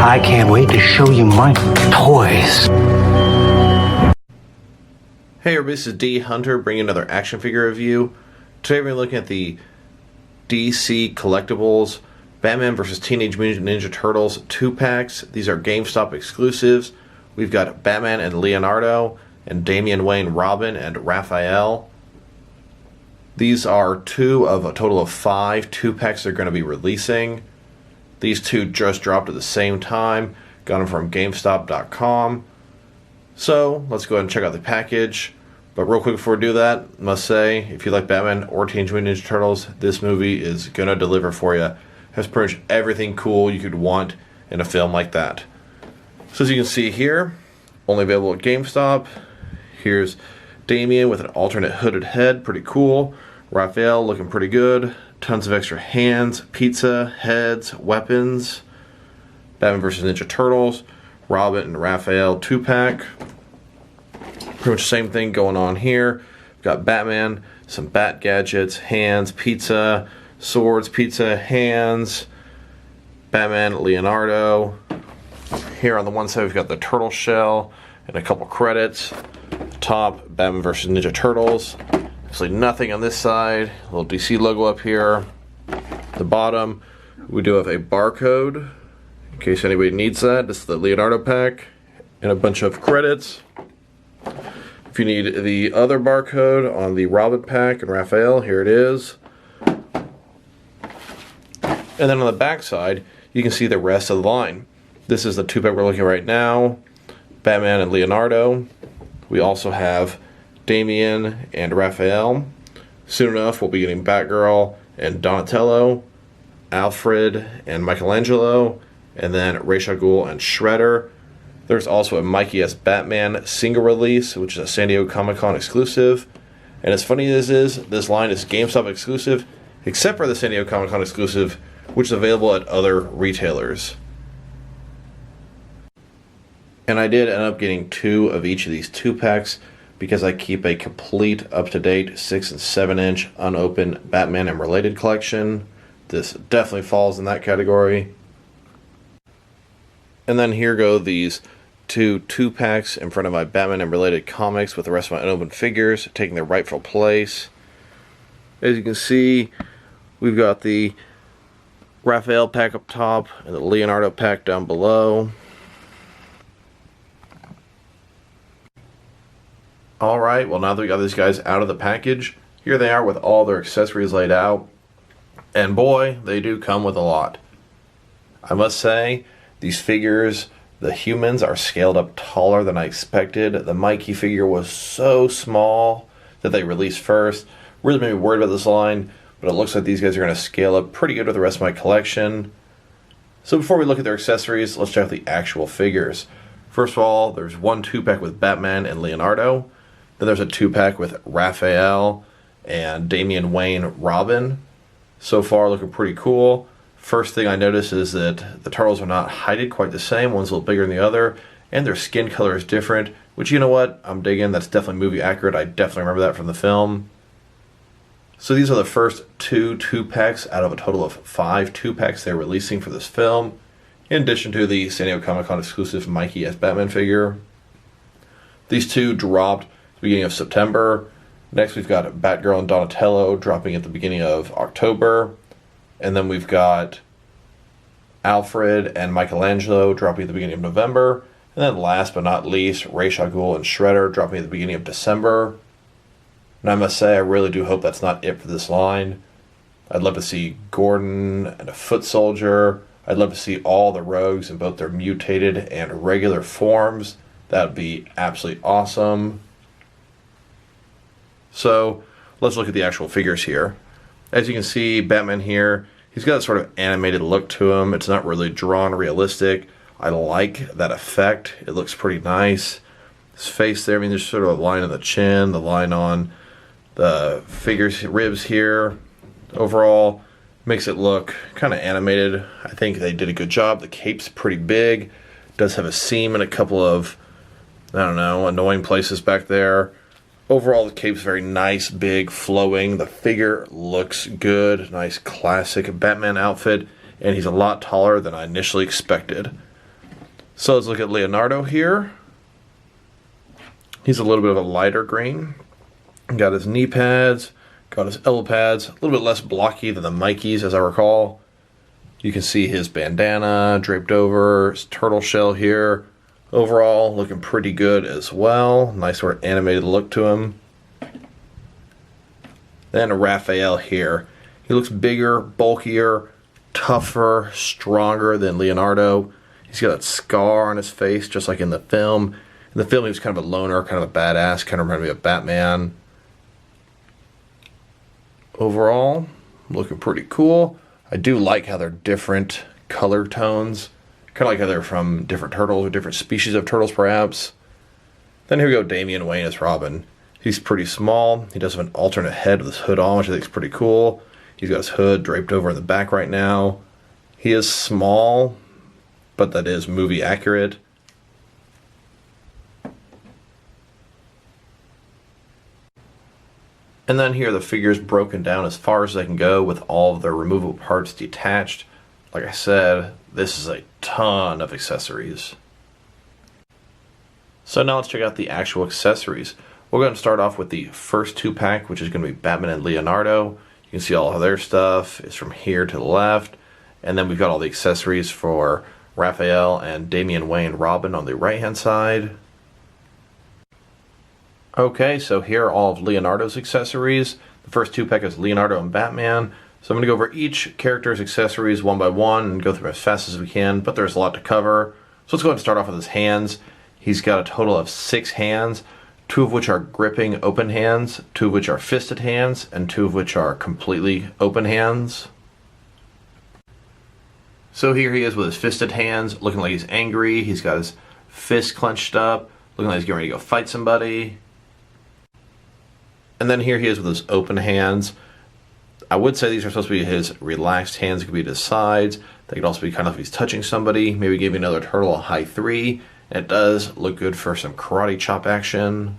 I can't wait to show you my toys. Hey everybody, this is D Hunter bringing another action figure review. Today we're looking at the DC Collectibles Batman vs. Teenage Mutant Ninja Turtles 2-packs. These are GameStop exclusives. We've got Batman and Leonardo, and Damian, Wayne, Robin, and Raphael. These are two of a total of 5 2-packs they're going to be releasing. These two just dropped at the same time. Got them from GameStop.com. So let's go ahead and check out the package. But real quick before we do that, must say, if you like Batman or Teenage Mutant Ninja Turtles, this movie is going to deliver for you. Has pretty much everything cool you could want in a film like that. So as you can see here, only available at GameStop. Here's Damian with an alternate hooded head, pretty cool. Raphael looking pretty good. Tons of extra hands, pizza, heads, weapons. Batman vs. Ninja Turtles. Robin and Raphael 2-pack. Pretty much the same thing going on here. We've got Batman, some bat gadgets, hands, pizza, swords, pizza, hands. Batman, Leonardo. Here on the one side we've got the turtle shell and a couple credits. Top, Batman vs. Ninja Turtles. Absolutely nothing on this side. A little DC logo up here. The bottom, we do have a barcode in case anybody needs that. This is the Leonardo pack and a bunch of credits. If you need the other barcode on the Robin pack and Raphael, here it is. And then on the back side, you can see the rest of the line. This is the 2-pack we're looking at right now. Batman and Leonardo. We also have Damian and Raphael. Soon enough, we'll be getting Batgirl and Donatello, Alfred and Michelangelo, and then Ra's al Ghul and Shredder. There's also a Mikey S. Batman single release, which is a San Diego Comic-Con exclusive. And as funny as this is, this line is GameStop exclusive, except for the San Diego Comic-Con exclusive, which is available at other retailers. And I did end up getting 2 of each of these 2-packs because I keep a complete, up-to-date 6 and 7-inch unopened Batman and related collection. This definitely falls in that category. And then here go these 2-packs in front of my Batman and related comics with the rest of my unopened figures taking their rightful place. As you can see, we've got the Raphael pack up top and the Leonardo pack down below. Alright, well now that we got these guys out of the package, here they are with all their accessories laid out. And boy, they do come with a lot. I must say, these figures, the humans are scaled up taller than I expected. The Mikey figure was so small that they released first. Really made me worried about this line, but it looks like these guys are going to scale up pretty good with the rest of my collection. So before we look at their accessories, let's check out the actual figures. First of all, there's one 2-pack with Batman and Leonardo. Then there's a 2-pack with Raphael and Damian, Wayne, Robin. So far looking pretty cool. First thing I notice is that the turtles are not heighted quite the same. One's a little bigger than the other, and their skin color is different, which, you know what, I'm digging. That's definitely movie accurate. I definitely remember that from the film. So these are the first 2-packs out of a total of 5 2-packs they're releasing for this film, in addition to the San Diego Comic-Con exclusive Mikey S. Batman figure. These 2 dropped at the beginning of September. Next we've got Batgirl and Donatello dropping at the beginning of October. And then we've got Alfred and Michelangelo dropping at the beginning of November. And then last but not least, Ra's al Ghul and Shredder dropping at the beginning of December. And I must say, I really do hope that's not it for this line. I'd love to see Gordon and a foot soldier. I'd love to see all the rogues in both their mutated and regular forms. That would be absolutely awesome. So let's look at the actual figures here. As you can see, Batman here, he's got a sort of animated look to him. It's not really drawn realistic. I like that effect. It looks pretty nice. His face there, I mean, there's sort of a line on the chin, the line on the figure's ribs here. Overall, makes it look kind of animated. I think they did a good job. The cape's pretty big. Does have a seam in a couple of, I don't know, annoying places back there. Overall, the cape's very nice, big, flowing. The figure looks good. Nice classic Batman outfit. And he's a lot taller than I initially expected. So let's look at Leonardo here. He's a little bit of a lighter green. Got his knee pads, got his elbow pads, a little bit less blocky than the Mikeys as I recall. You can see his bandana draped over, his turtle shell here. Overall, looking pretty good as well. Nice sort of animated look to him. Then Raphael here. He looks bigger, bulkier, tougher, stronger than Leonardo. He's got that scar on his face, just like in the film. In the film, he was kind of a loner, kind of a badass, kind of reminded me of Batman. Overall, looking pretty cool. I do like how they're different color tones. Kind of like how they're from different turtles or different species of turtles, perhaps. Then here we go, Damian Wayne as Robin. He's pretty small. He does have an alternate head with his hood on, which I think is pretty cool. He's got his hood draped over in the back right now. He is small, but that is movie accurate. And then here are the figures broken down as far as they can go with all of their removable parts detached. Like I said, this is a ton of accessories. So now let's check out the actual accessories. We're going to start off with the first 2-pack, which is going to be Batman and Leonardo. You can see all of their stuff is from here to the left. And then we've got all the accessories for Raphael and Damian Wayne Robin on the right-hand side. Okay, so here are all of Leonardo's accessories. The first 2-pack is Leonardo and Batman. So I'm going to go over each character's accessories one by one and go through as fast as we can, but there's a lot to cover. So let's go ahead and start off with his hands. He's got a total of 6 hands, 2 of which are gripping open hands, 2 of which are fisted hands, and 2 of which are completely open hands. So here he is with his fisted hands, looking like he's angry. He's got his fist clenched up, looking like he's getting ready to go fight somebody. And then here he is with his open hands. I would say these are supposed to be his relaxed hands. It could be to his sides. They could also be kind of if he's touching somebody, maybe giving another turtle a high 3. And it does look good for some karate chop action.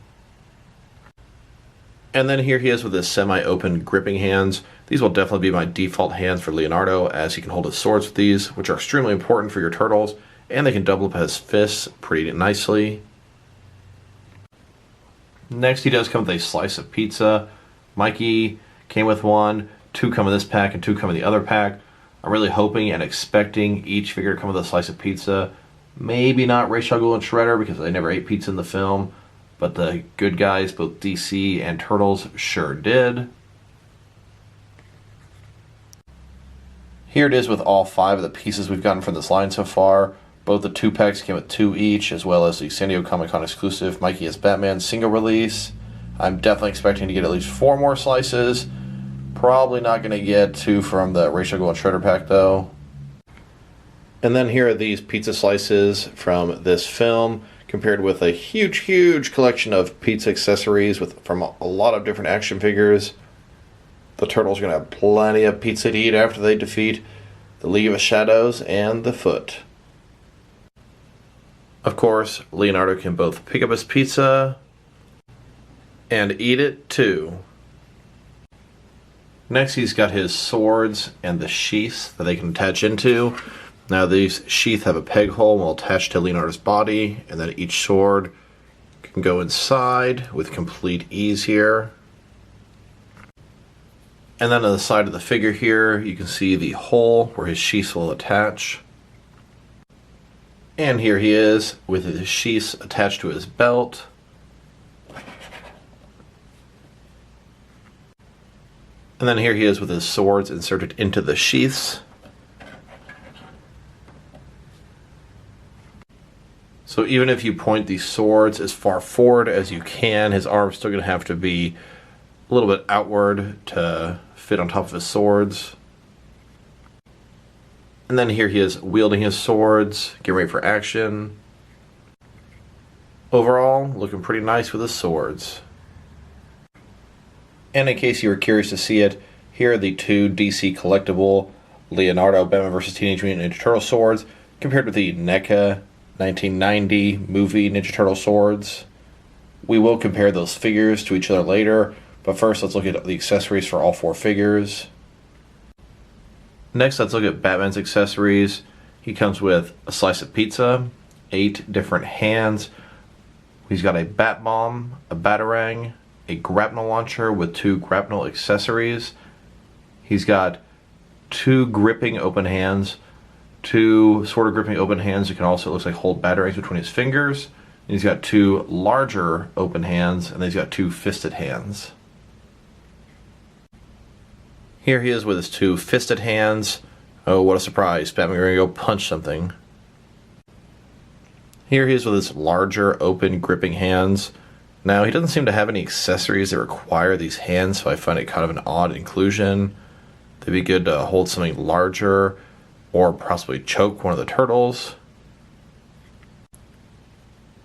And then here he is with his semi-open gripping hands. These will definitely be my default hands for Leonardo, as he can hold his swords with these, which are extremely important for your turtles. And they can double up his fists pretty nicely. Next, he does come with a slice of pizza. Mikey came with one. 2 come in this pack and 2 come in the other pack. I'm really hoping and expecting each figure to come with a slice of pizza. Maybe not Raphael and Shredder because they never ate pizza in the film. But the good guys, both DC and Turtles, sure did. Here it is with all 5 of the pieces we've gotten from this line so far. Both the 2-packs came with 2 each, as well as the San Diego Comic-Con exclusive Mikey as Batman single release. I'm definitely expecting to get at least 4 more slices. Probably not going to get 2 from the Raphael and Shredder pack, though. And then here are these pizza slices from this film, compared with a huge, huge collection of pizza accessories from a lot of different action figures. The Turtles are going to have plenty of pizza to eat after they defeat the League of Shadows and the Foot. Of course, Leonardo can both pick up his pizza and eat it too. Next, he's got his swords and the sheaths that they can attach into. Now, these sheaths have a peg hole and will attach to Leonardo's body, and then each sword can go inside with complete ease here. And then on the side of the figure here, you can see the hole where his sheaths will attach. And here he is with his sheaths attached to his belt. And then here he is with his swords inserted into the sheaths. So even if you point these swords as far forward as you can, his arm's still going to have to be a little bit outward to fit on top of his swords. And then here he is wielding his swords, getting ready for action. Overall, looking pretty nice with his swords. And in case you were curious to see it, here are the 2 DC collectible Leonardo Batman vs. Teenage Mutant Ninja Turtle swords compared with the NECA 1990 movie Ninja Turtle swords. We will compare those figures to each other later, but first let's look at the accessories for all 4 figures. Next, let's look at Batman's accessories. He comes with a slice of pizza, 8 different hands. He's got a bat bomb, a batarang, a grapnel launcher with 2 grapnel accessories. He's got 2 gripping open hands, 2 sort of gripping open hands that can also, it looks like, hold batarangs between his fingers. And he's got 2 larger open hands, and then he's got 2 fisted hands. Here he is with his 2 fisted hands. Oh, what a surprise. Batman, we're going to go punch something. Here he is with his larger open gripping hands. Now, he doesn't seem to have any accessories that require these hands, so I find it kind of an odd inclusion. They'd be good to hold something larger or possibly choke one of the turtles.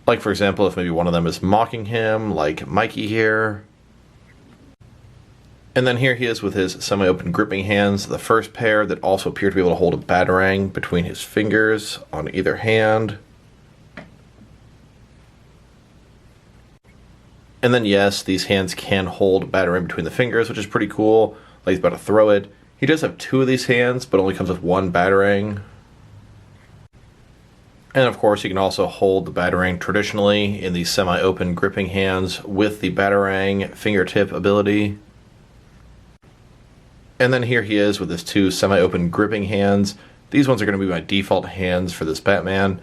Like, for example, if maybe one of them is mocking him, like Mikey here. And then here he is with his semi-open gripping hands, the first pair that also appear to be able to hold a batarang between his fingers on either hand. And then yes, these hands can hold a batarang between the fingers, which is pretty cool. Like he's about to throw it. He does have 2 of these hands, but only comes with 1 batarang. And of course, you can also hold the batarang traditionally in these semi-open gripping hands with the batarang fingertip ability. And then here he is with his 2 semi-open gripping hands. These ones are going to be my default hands for this Batman.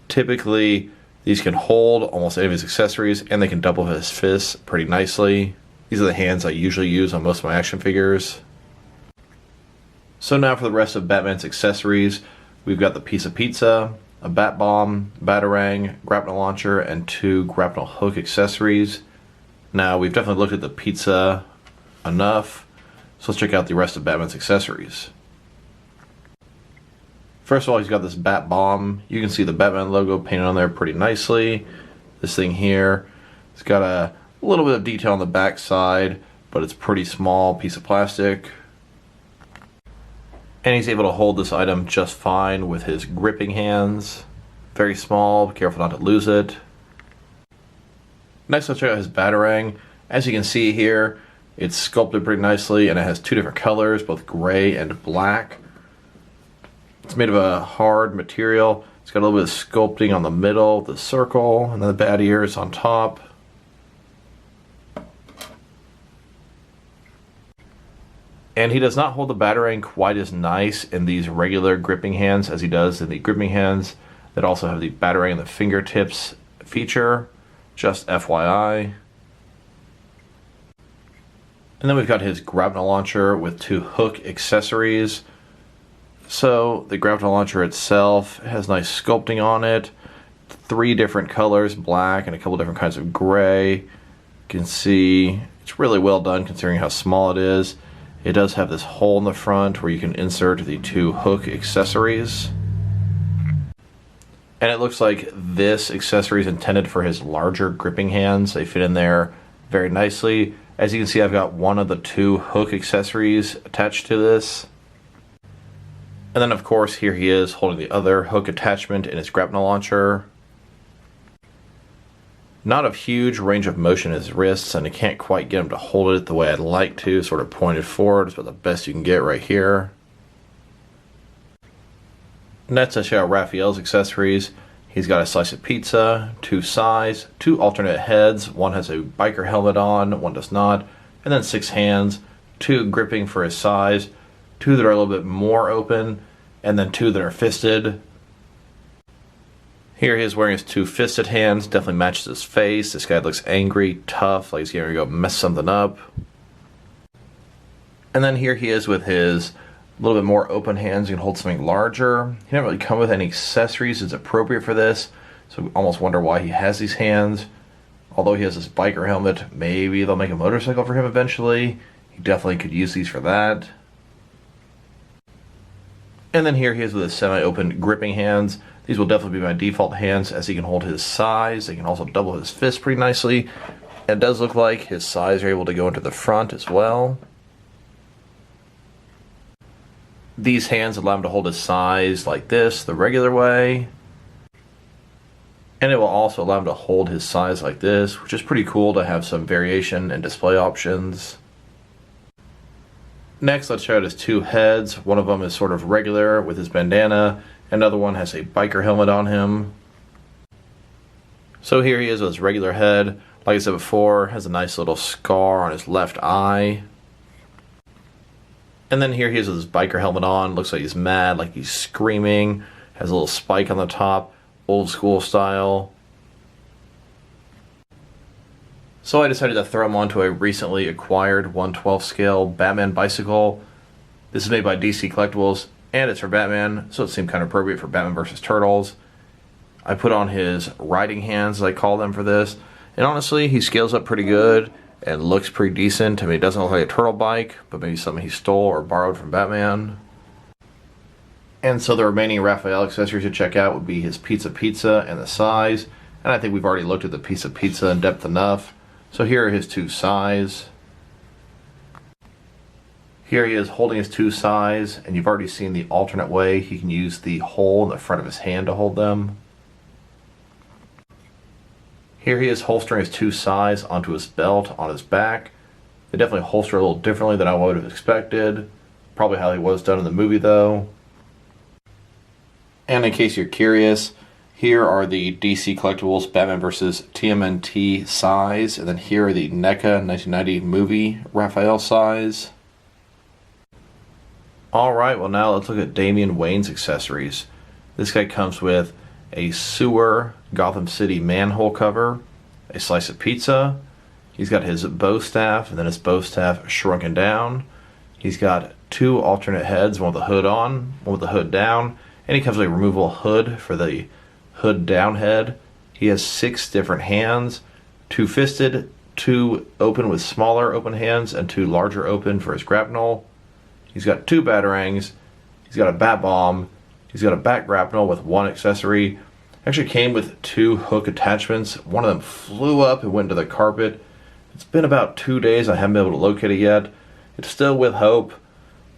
Typically, these can hold almost any of his accessories, and they can double his fists pretty nicely. These are the hands I usually use on most of my action figures. So now for the rest of Batman's accessories, we've got the piece of pizza, a bat bomb, batarang, grapnel launcher, and 2 grapnel hook accessories. Now, we've definitely looked at the pizza enough, so let's check out the rest of Batman's accessories. First of all, he's got this bat bomb. You can see the Batman logo painted on there pretty nicely. This thing here, it's got a little bit of detail on the back side, but it's a pretty small piece of plastic. And he's able to hold this item just fine with his gripping hands. Very small, be careful not to lose it. Next, let's check out his batarang. As you can see here, it's sculpted pretty nicely, and it has 2 different colors, both gray and black. It's made of a hard material. It's got a little bit of sculpting on the middle, the circle, and then the bat ears on top. And he does not hold the batarang quite as nice in these regular gripping hands as he does in the gripping hands that also have the batarang and the fingertips feature. Just FYI. And then we've got his grapnel launcher with 2 hook accessories. So the grapnel launcher itself has nice sculpting on it. 3 different colors, black and a couple different kinds of gray. You can see it's really well done considering how small it is. It does have this hole in the front where you can insert the 2 hook accessories. And it looks like this accessory is intended for his larger gripping hands. They fit in there very nicely. As you can see, I've got one of the 2 hook accessories attached to this. And then of course here he is holding the other hook attachment in his grapnel launcher. Not a huge range of motion in his wrists, and I can't quite get him to hold it the way I'd like to, sort of pointed forward. It's about the best you can get right here. Next, I show out Raphael's accessories. He's got a slice of pizza, 2 sides, 2 alternate heads. One has a biker helmet on, one does not. And then 6 hands, 2 gripping for his size, 2 that are a little bit more open, and then 2 that are fisted. Here he is wearing his 2 fisted hands, definitely matches his face. This guy looks angry, tough, like he's going to go mess something up. And then here he is with his a little bit more open hands. You can hold something larger. He didn't really come with any accessories that's appropriate for this, so we almost wonder why he has these hands. Although he has this biker helmet, maybe they'll make a motorcycle for him eventually. He definitely could use these for that. And then here he is with his semi-open gripping hands. These will definitely be my default hands as he can hold his size. They can also double his fist pretty nicely. And it does look like his size are able to go into the front as well. These hands allow him to hold his size like this, the regular way. And it will also allow him to hold his size like this, which is pretty cool to have some variation and display options. Next, let's show out his 2 heads. One of them is sort of regular with his bandana. Another one has a biker helmet on him. So here he is with his regular head. Like I said before, has a nice little scar on his left eye. And then here he is with his biker helmet on. Looks like he's mad, like he's screaming. Has a little spike on the top, old school style. So I decided to throw him onto a recently acquired 1/12 scale Batman bicycle. This is made by DC Collectibles, and it's for Batman, so it seemed kind of appropriate for Batman vs. Turtles. I put on his riding hands, as I call them, for this, and honestly, he scales up pretty good and looks pretty decent. I mean, it doesn't look like a turtle bike, but maybe something he stole or borrowed from Batman. And so the remaining Raphael accessories to check out would be his pizza and the size, and I think we've already looked at the pizza in depth enough. So here are his two size. Here he is holding his two size, and you've already seen the alternate way he can use the hole in the front of his hand to hold them. Here he is holstering his two size onto his belt on his back. They definitely holster a little differently than I would have expected. Probably how he was done in the movie though. And in case you're curious, here are the DC Collectibles Batman vs. TMNT size, and then here are the NECA 1990 movie Raphael size. Alright, well now let's look at Damian Wayne's accessories. This guy comes with a sewer Gotham City manhole cover, a slice of pizza, he's got his bow staff, and then his bow staff shrunken down. He's got two alternate heads, one with the hood on, one with the hood down, and he comes with a removable hood for the hood down head. He has 6 different hands, 2 fisted, 2 open with smaller open hands, and 2 larger open for his grapnel. He's got 2 batarangs, he's got a bat bomb, he's got a bat grapnel with 1 accessory. Actually came with 2 hook attachments. One of them flew up and went into the carpet. It's been about 2 days, I haven't been able to locate it yet. It's still with hope,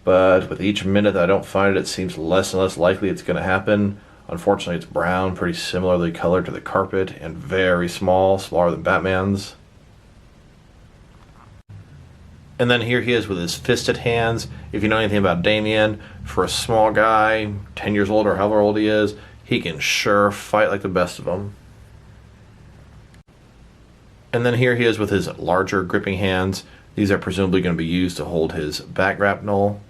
but with each minute that I don't find it, it seems less and less likely it's going to happen. Unfortunately, it's brown, pretty similarly colored to the carpet, and very small, smaller than Batman's. And then here he is with his fisted hands. If you know anything about Damian, for a small guy, 10 years old or however old he is, he can sure fight like the best of them. And then here he is with his larger gripping hands. These are presumably going to be used to hold his back grapnel.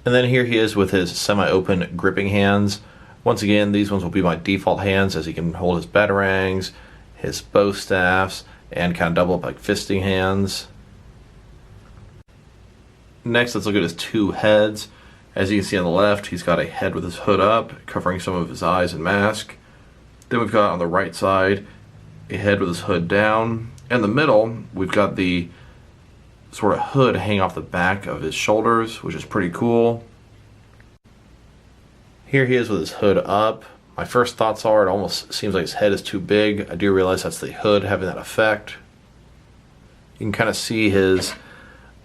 And then here he is with his semi-open gripping hands. Once again, these ones will be my default hands, as he can hold his batarangs, his bow staffs, and kind of double up like fisting hands. Next, let's look at his 2 heads. As you can see on the left, he's got a head with his hood up, covering some of his eyes and mask. Then we've got on the right side a head with his hood down. In the middle, we've got the sort of hood hanging off the back of his shoulders, which is pretty cool. Here he is with his hood up. My first thoughts are it almost seems like his head is too big. I do realize that's the hood having that effect. You can kind of see his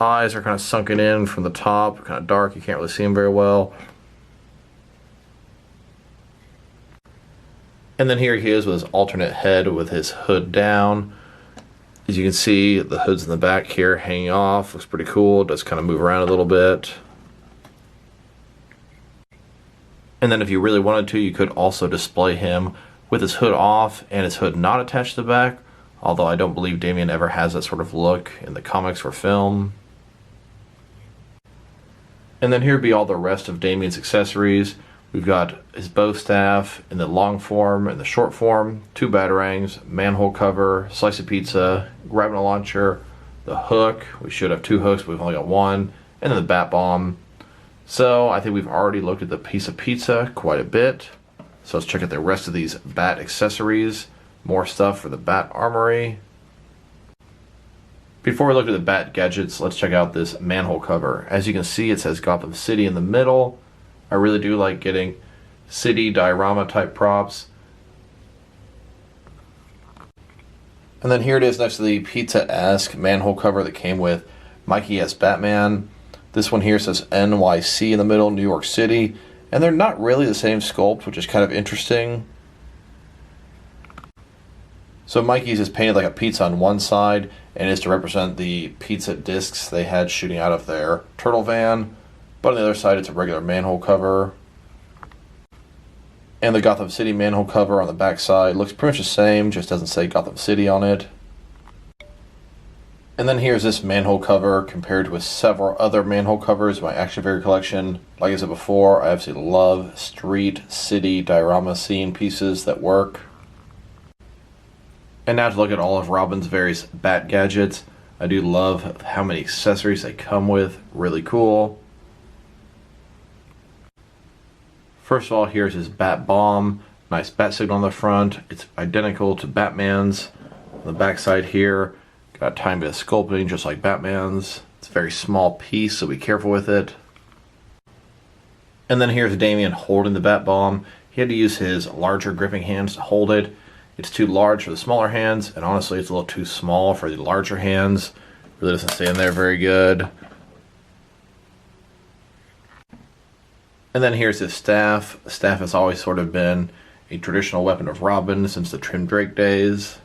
eyes are kind of sunken in from the top, kind of dark, you can't really see him very well. And then here he is with his alternate head with his hood down. As you can see, the hood's in the back here hanging off. Looks pretty cool. It does kind of move around a little bit. And then if you really wanted to, you could also display him with his hood off and his hood not attached to the back, although I don't believe Damian ever has that sort of look in the comics or film. And then here would be all the rest of Damian's accessories. We've got his bow staff in the long form and the short form, 2 batarangs, manhole cover, slice of pizza, grapnel launcher, the hook. We should have 2 hooks, but we've only got 1, and then the bat bomb. So I think we've already looked at the piece of pizza quite a bit. So let's check out the rest of these bat accessories. More stuff for the bat armory. Before we look at the bat gadgets, let's check out this manhole cover. As you can see, it says Gotham City in the middle. I really do like getting city diorama type props. And then here it is next to the pizza-esque manhole cover that came with Mikey S. Batman. This one here says NYC in the middle, New York City. And they're not really the same sculpt, which is kind of interesting. So Mikey's is painted like a pizza on one side, and is to represent the pizza discs they had shooting out of their turtle van. But on the other side, it's a regular manhole cover. And the Gotham City manhole cover on the back side looks pretty much the same, just doesn't say Gotham City on it. And then here's this manhole cover compared with several other manhole covers in my action figure collection. Like I said before, I absolutely love street, city, diorama scene pieces that work. And now to look at all of Robin's various bat gadgets. I do love how many accessories they come with, really cool. First of all, here's his bat bomb, nice bat signal on the front. It's identical to Batman's. On the back side here, got a tiny bit of sculpting just like Batman's. It's a very small piece, so be careful with it. And then here's Damian holding the bat bomb. He had to use his larger gripping hands to hold it. It's too large for the smaller hands, and honestly it's a little too small for the larger hands. Really doesn't stay in there very good. And then here's his staff. The staff has always sort of been a traditional weapon of Robin since the Tim Drake days.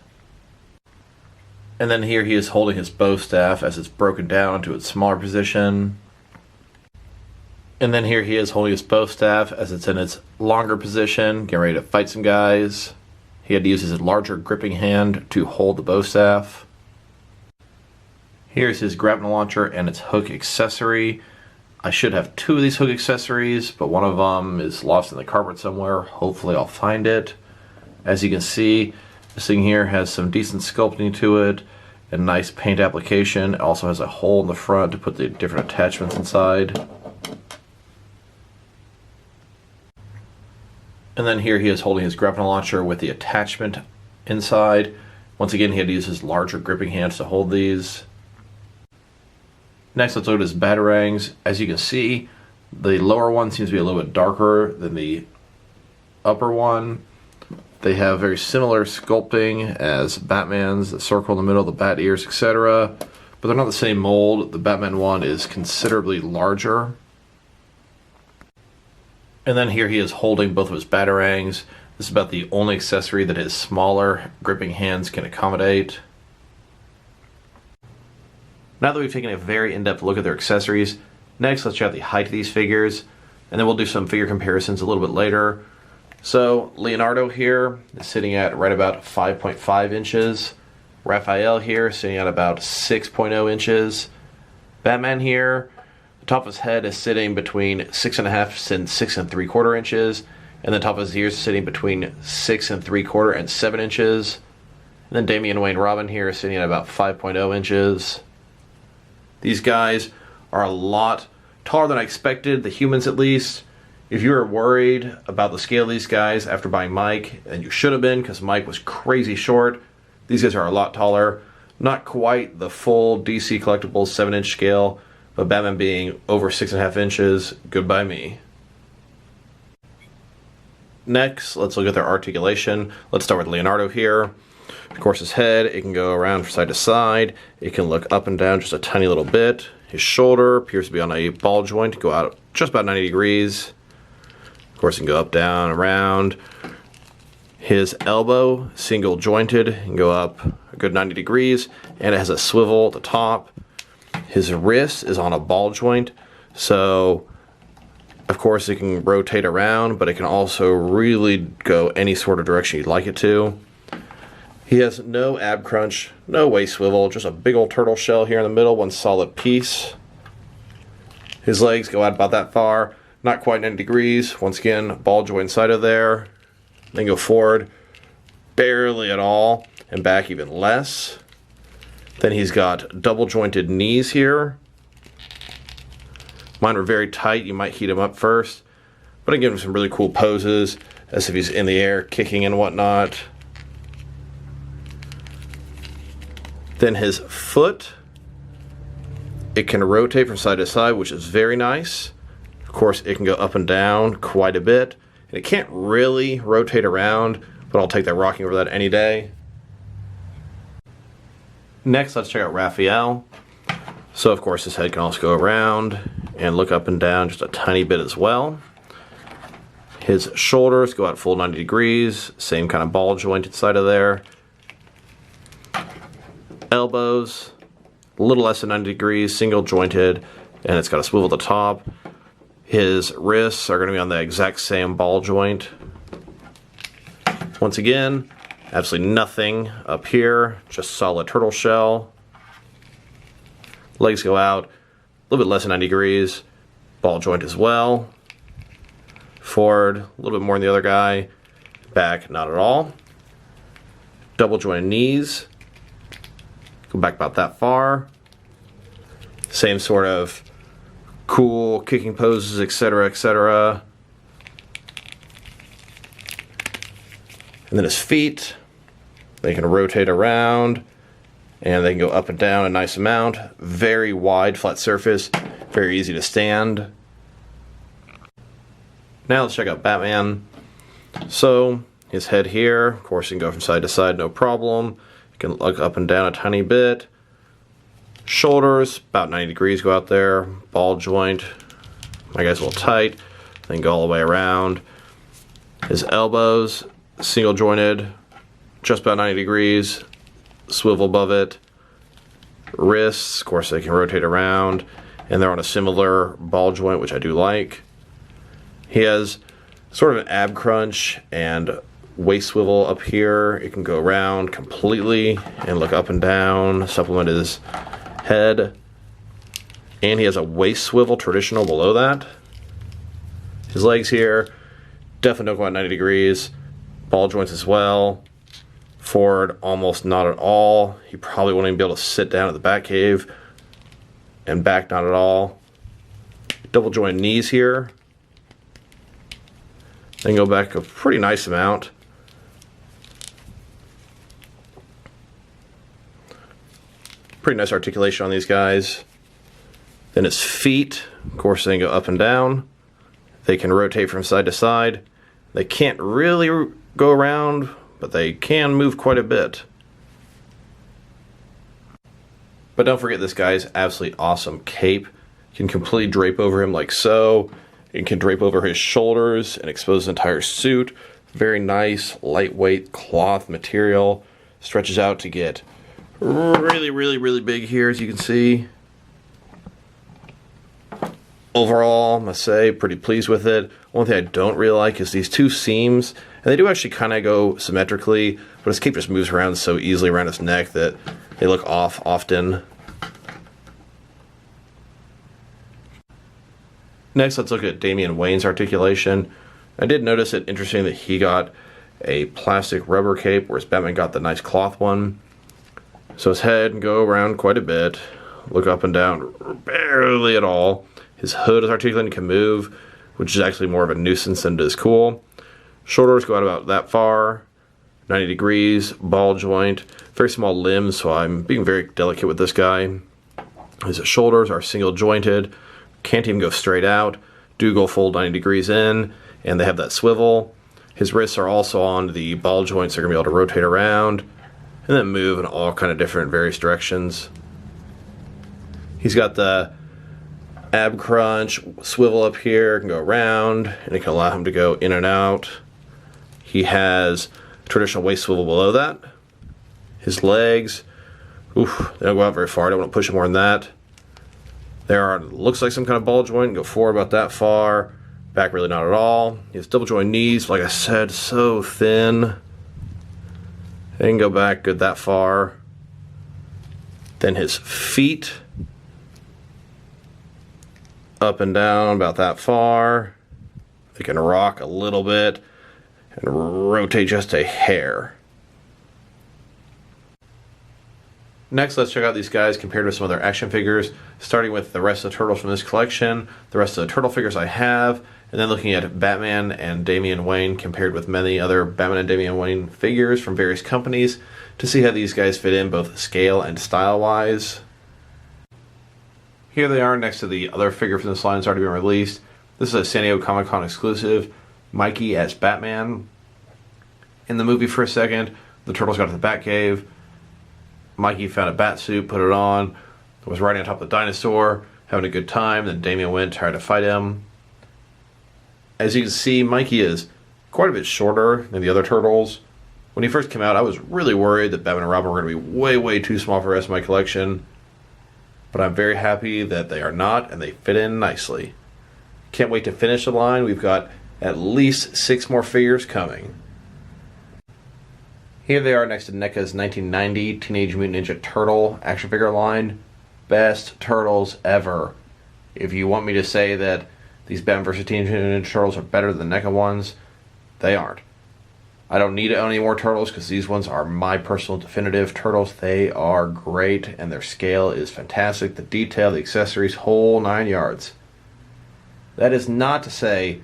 And then here he is holding his bow staff as it's broken down to its smaller position. And then here he is holding his bow staff as it's in its longer position, getting ready to fight some guys. He had to use his larger gripping hand to hold the bow staff. Here's his grapnel launcher and its hook accessory. I should have two of these hook accessories, but one of them is lost in the carpet somewhere. Hopefully I'll find it. As you can see, this thing here has some decent sculpting to it and nice paint application. It also has a hole in the front to put the different attachments inside. And then here he is holding his grapnel launcher with the attachment inside. Once again, he had to use his larger gripping hands to hold these. Next, let's look at his batarangs. As you can see, the lower one seems to be a little bit darker than the upper one. They have very similar sculpting as Batman's, the circle in the middle, the bat ears, etc. But they're not the same mold. The Batman one is considerably larger. And then here he is holding both of his batarangs. This is about the only accessory that his smaller gripping hands can accommodate. Now that we've taken a very in-depth look at their accessories, next let's check out the height of these figures, and then we'll do some figure comparisons a little bit later. So Leonardo here is sitting at right about 5.5 inches. Raphael here sitting at about 6.0 inches. Batman here, the top of his head is sitting between 6.5 and 6 3/4 inches, and the top of his ears is sitting between 6 3/4 and 7 inches. And then Damian Wayne Robin here is sitting at about 5.0 inches. These guys are a lot taller than I expected, the humans at least. If you were worried about the scale of these guys after buying Mike, and you should have been because Mike was crazy short, these guys are a lot taller. Not quite the full DC Collectibles 7-inch scale, but Batman being over 6.5 inches, good by me. Next, let's look at their articulation. Let's start with Leonardo here. Of course, his head, it can go around from side to side. It can look up and down just a tiny little bit. His shoulder appears to be on a ball joint, go out just about 90 degrees. Of course, it can go up, down, around. His elbow, single jointed, can go up a good 90 degrees, and it has a swivel at the top. His wrist is on a ball joint, so of course it can rotate around, but it can also really go any sort of direction you'd like it to. He has no ab crunch, no waist swivel, just a big old turtle shell here in the middle, one solid piece. His legs go out about that far, not quite 90 degrees. Once again, ball joint inside of there. Then go forward, barely at all, and back even less. Then he's got double jointed knees here. Mine were very tight, you might heat him up first. But I give him some really cool poses, as if he's in the air, kicking and whatnot. Then his foot, it can rotate from side to side, which is very nice. Of course, it can go up and down quite a bit. And it can't really rotate around, but I'll take that rocking over that any day. Next, let's check out Raphael. So, of course, his head can also go around and look up and down just a tiny bit as well. His shoulders go out full 90 degrees, same kind of ball joint inside of there. Elbows, a little less than 90 degrees, single jointed, and it's got a swivel at the top. His wrists are going to be on the exact same ball joint. Once again, absolutely nothing up here, just solid turtle shell. Legs go out, a little bit less than 90 degrees. Ball joint as well. Forward, a little bit more than the other guy. Back, not at all. Double jointed knees. Go back about that far. Same sort of cool kicking poses, etc., etc. And then his feet, they can rotate around and they can go up and down a nice amount. Very wide, flat surface, very easy to stand. Now let's check out Batman. So, his head here, of course you can go from side to side, no problem. You can look up and down a tiny bit. Shoulders, about 90 degrees go out there. Ball joint, my guy's a little tight. Then go all the way around. His elbows, single jointed, just about 90 degrees. Swivel above it. Wrists, of course they can rotate around. And they're on a similar ball joint, which I do like. He has sort of an ab crunch and waist swivel up here. It can go around completely and look up and down, supplement his head. And he has a waist swivel traditional below that. His legs here definitely don't go out 90 degrees. Ball joints as well. Forward, almost not at all. He probably won't even be able to sit down at the back cave. And back, not at all. Double jointed knees here. Then go back a pretty nice amount. Pretty nice articulation on these guys. Then his feet, of course, they can go up and down. They can rotate from side to side. They can't really go around, but they can move quite a bit. But don't forget this guy's absolutely awesome cape. You can completely drape over him like so. It can drape over his shoulders and expose the entire suit. Very nice, lightweight cloth material. Stretches out to get really, really, really big here, as you can see. Overall, I must say, pretty pleased with it. One thing I don't really like is these two seams. And they do actually kind of go symmetrically, but his cape just moves around so easily around his neck that they look off often. Next, let's look at Damian Wayne's articulation. I did notice it interesting that he got a plastic rubber cape, whereas Batman got the nice cloth one. So his head can go around quite a bit, look up and down barely at all. His hood is articulated and can move, which is actually more of a nuisance than it is cool. Shoulders go out about that far, 90 degrees, ball joint, very small limbs, so I'm being very delicate with this guy. His shoulders are single jointed, can't even go straight out, do go full 90 degrees in, and they have that swivel. His wrists are also on the ball joints, so they're going to be able to rotate around, and then move in all kind of different various directions. He's got the ab crunch, swivel up here, can go around, and it can allow him to go in and out. He has traditional waist swivel below that. His legs, they don't go out very far. I don't want to push him more than that. Looks like some kind of ball joint, go forward about that far. Back really not at all. He has double joint knees, like I said, so thin. They can go back good that far. Then his feet, up and down about that far. They can rock a little bit and rotate just a hair. Next, let's check out these guys compared with some other action figures, starting with the rest of the Turtles from this collection, the rest of the Turtle figures I have, and then looking at Batman and Damian Wayne compared with many other Batman and Damian Wayne figures from various companies to see how these guys fit in both scale and style-wise. Here they are next to the other figure from this line that's already been released. This is a San Diego Comic-Con exclusive, Mikey as Batman. In the movie for a second, the Turtles got to the Batcave. Mikey found a bat suit, put it on, was riding on top of the dinosaur, having a good time, then Damian went and tried to fight him. As you can see, Mikey is quite a bit shorter than the other Turtles. When he first came out, I was really worried that Batman and Robin were going to be way, way too small for the rest of my collection. But I'm very happy that they are not, and they fit in nicely. Can't wait to finish the line. We've got at least 6 more figures coming. Here they are next to NECA's 1990 Teenage Mutant Ninja Turtle action figure line. Best turtles ever. If you want me to say that these Batman vs. Teenage Mutant Ninja Turtles are better than the NECA ones, they aren't. I don't need to own any more turtles because these ones are my personal definitive turtles. They are great and their scale is fantastic. The detail, the accessories, whole 9 yards. That is not to say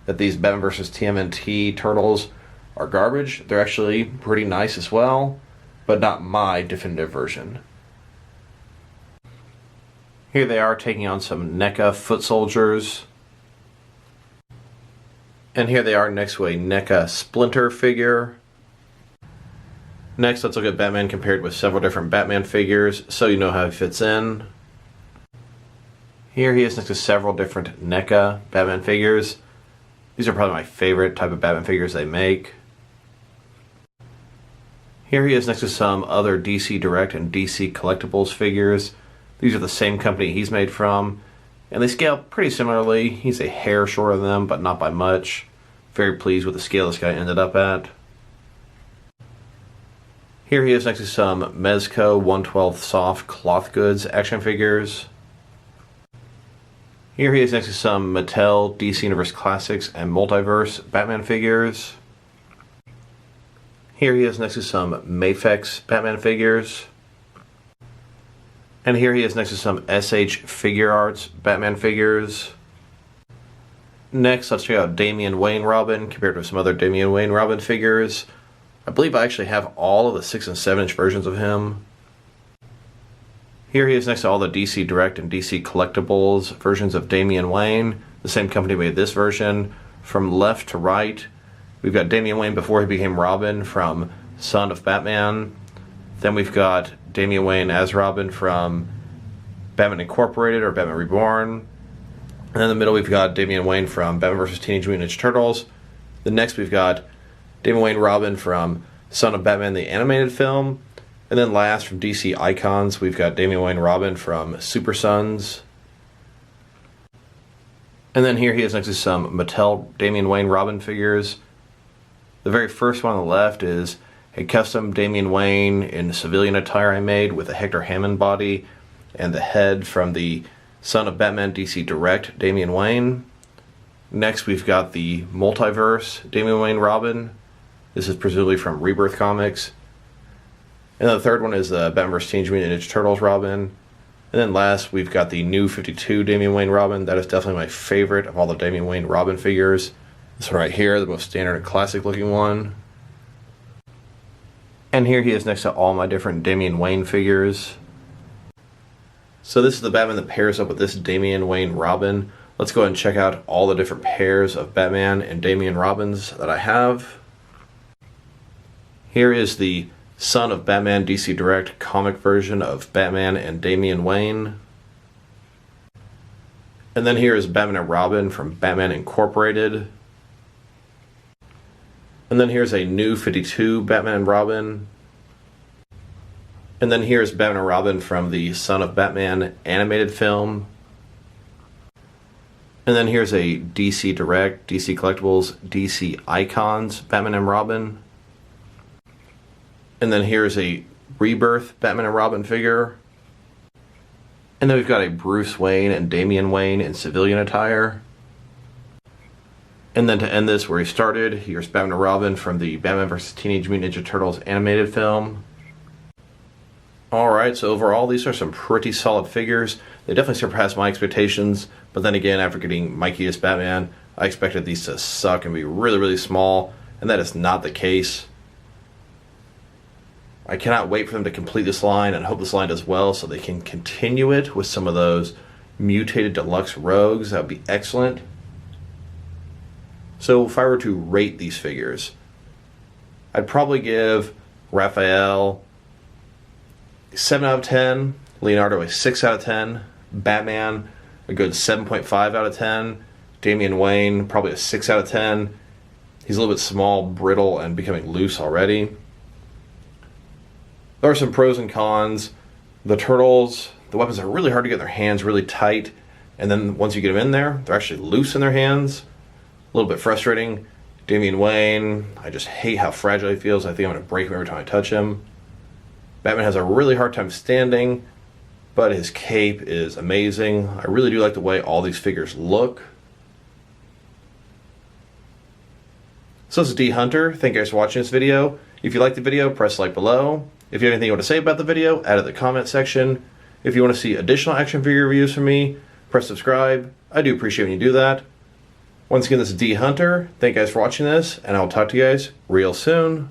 that these Batman vs. TMNT turtles are garbage. They're actually pretty nice as well, but not my definitive version. Here they are taking on some NECA foot soldiers. And here they are next to a NECA Splinter figure. Next, let's look at Batman compared with several different Batman figures so you know how he fits in. Here he is next to several different NECA Batman figures. These are probably my favorite type of Batman figures they make. Here he is next to some other DC Direct and DC Collectibles figures. These are the same company he's made from, and they scale pretty similarly. He's a hair shorter than them, but not by much. Very pleased with the scale this guy ended up at. Here he is next to some Mezco 1/12 soft cloth goods action figures. Here he is next to some Mattel DC Universe Classics and Multiverse Batman figures. Here he is next to some Mafex Batman figures. And here he is next to some SH Figure Arts Batman figures. Next, let's check out Damian Wayne Robin compared with some other Damian Wayne Robin figures. I believe I actually have all of the 6 and 7 inch versions of him. Here he is next to all the DC Direct and DC Collectibles versions of Damian Wayne. The same company made this version. From left to right, we've got Damian Wayne before he became Robin from Son of Batman. Then we've got Damian Wayne as Robin from Batman Incorporated or Batman Reborn. And in the middle we've got Damian Wayne from Batman vs. Teenage Mutant Ninja Turtles. Then next we've got Damian Wayne Robin from Son of Batman the animated film. And then last from DC Icons we've got Damian Wayne Robin from Super Sons. And then here he is next to some Mattel Damian Wayne Robin figures. The very first one on the left is a custom Damian Wayne in civilian attire I made with a Hector Hammond body and the head from the Son of Batman DC Direct Damian Wayne. Next we've got the Multiverse Damian Wayne Robin. This is presumably from Rebirth Comics. And then the third one is the Batman vs. Teenage Mutant Ninja Turtles Robin. And then last we've got the New 52 Damian Wayne Robin. That is definitely my favorite of all the Damian Wayne Robin figures. This one right here, the most standard and classic looking one. And here he is next to all my different Damian Wayne figures. So this is the Batman that pairs up with this Damian Wayne Robin. Let's go ahead and check out all the different pairs of Batman and Damian Robins that I have. Here is the Son of Batman DC Direct comic version of Batman and Damian Wayne. And then here is Batman and Robin from Batman Incorporated. And then here's a New 52 Batman and Robin. And then here's Batman and Robin from the Son of Batman animated film. And then here's a DC Direct, DC Collectibles, DC Icons Batman and Robin. And then here's a Rebirth Batman and Robin figure. And then we've got a Bruce Wayne and Damian Wayne in civilian attire. And then to end this where he started, here's Batman and Robin from the Batman vs. Teenage Mutant Ninja Turtles animated film. Alright, so overall these are some pretty solid figures. They definitely surpassed my expectations, but then again, after getting Mikey's Batman, I expected these to suck and be really, really small, and that is not the case. I cannot wait for them to complete this line and hope this line does well so they can continue it with some of those mutated deluxe rogues. That would be excellent. So if I were to rate these figures, I'd probably give Raphael a 7 out of 10, Leonardo a 6 out of 10, Batman a good 7.5 out of 10, Damian Wayne probably a 6 out of 10. He's a little bit small, brittle, and becoming loose already. There are some pros and cons. The turtles, the weapons are really hard to get in their hands really tight, and then once you get them in there, they're actually loose in their hands. A little bit frustrating. Damian Wayne, I just hate how fragile he feels. I think I'm going to break him every time I touch him. Batman has a really hard time standing, but his cape is amazing. I really do like the way all these figures look. So this is D Hunter. Thank you guys for watching this video. If you liked the video, press like below. If you have anything you want to say about the video, add it in the comment section. If you want to see additional action figure reviews from me, press subscribe. I do appreciate when you do that. Once again, this is D Hunter. Thank you guys for watching this, and I'll talk to you guys real soon.